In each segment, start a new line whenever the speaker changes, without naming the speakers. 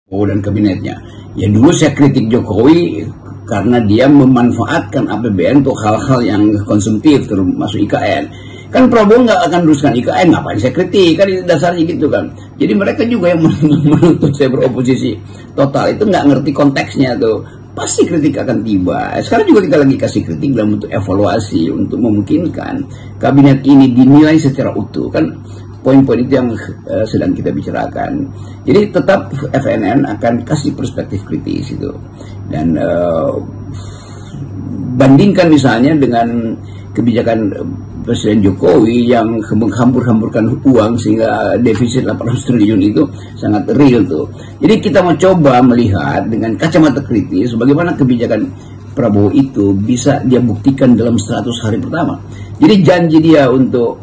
dan kabinetnya. Ya dulu saya kritik Jokowi karena dia memanfaatkan APBN untuk hal-hal yang konsumtif, termasuk IKN. Kan Prabowo nggak akan teruskan IKN, ngapain saya kritik, kan itu dasarnya gitu kan. Jadi mereka juga yang menuntut saya beroposisi total itu nggak ngerti konteksnya tuh. Pasti kritik akan tiba. Sekarang juga kita lagi kasih kritik dalam bentuk evaluasi untuk memungkinkan kabinet ini dinilai secara utuh. Kan poin-poin itu yang sedang kita bicarakan. Jadi tetap FNN akan kasih perspektif kritis itu. Dan bandingkan misalnya dengan kebijakan Presiden Jokowi yang menghambur-hamburkan uang sehingga defisit 800 triliun itu sangat real tuh. Jadi kita mau coba melihat dengan kacamata kritis bagaimana kebijakan Prabowo itu bisa dia buktikan dalam 100 hari pertama. Jadi janji dia untuk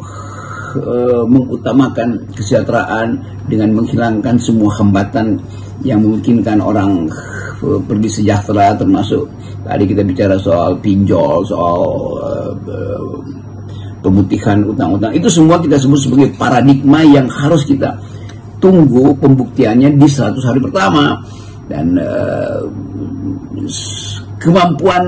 mengutamakan kesejahteraan dengan menghilangkan semua hambatan yang memungkinkan orang pergi sejahtera, termasuk tadi kita bicara soal pinjol, soal pemutihan utang-utang, itu semua kita sebut sebagai paradigma yang harus kita tunggu pembuktiannya di 100 hari pertama. Dan kemampuan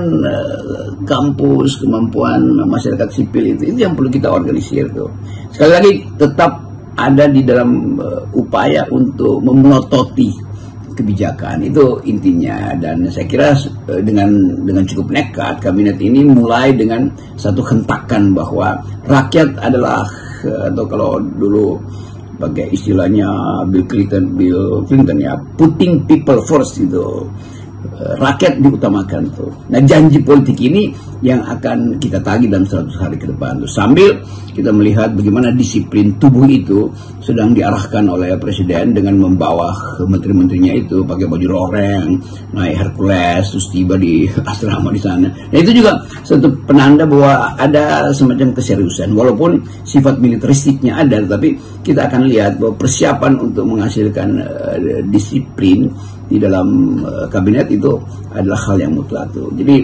kampus, kemampuan masyarakat sipil itu yang perlu kita organisir tuh. Sekali lagi tetap ada di dalam upaya untuk memelototi kebijakan, itu intinya. Dan saya kira dengan cukup nekat kabinet ini mulai dengan satu hentakan bahwa rakyat adalah, atau kalau dulu pakai istilahnya Bill Clinton ya, putting people first itu. Rakyat diutamakan tuh. Nah janji politik ini yang akan kita tagih dalam 100 hari ke depan tuh. Sambil kita melihat bagaimana disiplin tubuh itu sedang diarahkan oleh Presiden dengan membawa menteri-menterinya itu pakai baju loreng, naik Hercules, terus tiba di asrama di sana. Nah itu juga satu penanda bahwa ada semacam keseriusan. Walaupun sifat militeristiknya ada, tapi kita akan lihat bahwa persiapan untuk menghasilkan disiplin di dalam kabinet itu adalah hal yang mutlak tuh. Jadi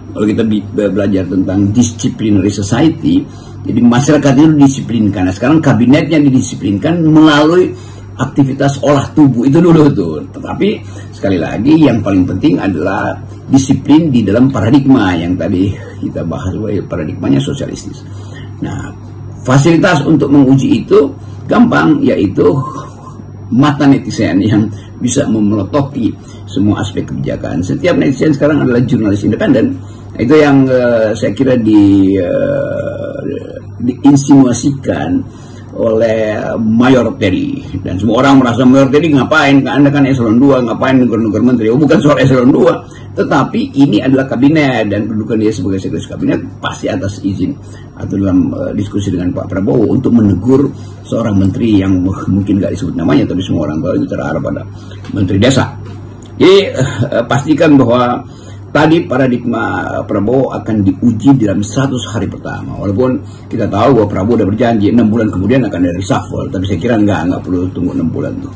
kalau kita belajar tentang disciplinary society, jadi masyarakat itu disiplinkan. Nah, sekarang kabinetnya didisiplinkan melalui aktivitas olah tubuh itu dulu tuh. Tetapi sekali lagi yang paling penting adalah disiplin di dalam paradigma yang tadi kita bahas, paradigmanya sosialistis. Nah, fasilitas untuk menguji itu gampang, yaitu mata netizen yang bisa memelototi semua aspek kebijakan. Setiap netizen sekarang adalah jurnalis independen. Itu yang saya kira diinsinuasikan oleh Mayor Terry. Dan semua orang merasa Mayor Terry ngapain? Anda kan eselon 2, ngapain negara menteri? Oh, bukan soal eselon 2. Tetapi ini adalah kabinet dan kedudukan dia sebagai sekretaris kabinet pasti atas izin atau dalam diskusi dengan Pak Prabowo untuk menegur seorang menteri yang mungkin nggak disebut namanya, tapi semua orang tahu itu terarah pada Menteri Desa. Jadi pastikan bahwa tadi paradigma Prabowo akan diuji dalam 100 hari pertama. Walaupun kita tahu bahwa Prabowo udah berjanji 6 bulan kemudian akan ada reshuffle, tapi saya kira nggak perlu tunggu 6 bulan tuh.